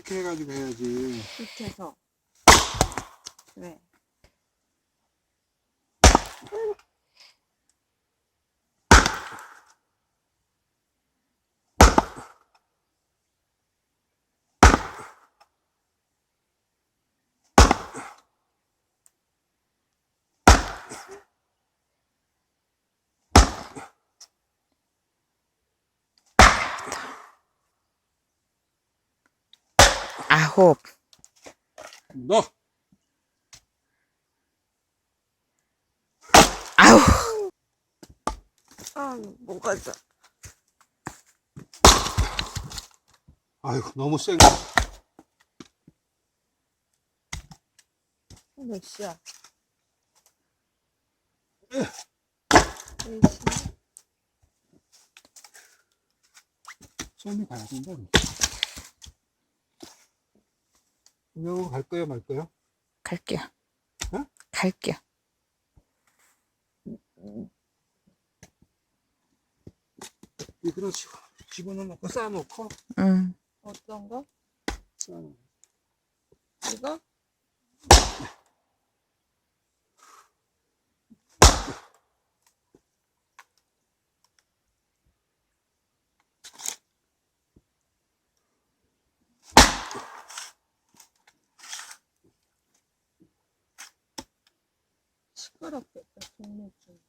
이렇게 해가지고 해야지. 이렇게 해서. 그래. 아홉. 너! 아우. 아, 뭐가 자. 아이고, 너무 센 거. 몇 시야? 에. 4시. 쌤이 가야 된다. 이거 갈 거야, 말 거야? 갈게요. 어? 갈게요. 이거는 집어넣고 쌓아놓고, 응. 어떤 거? 쌓아놓고. 이거? 시끄럽겠다, 동네 좀.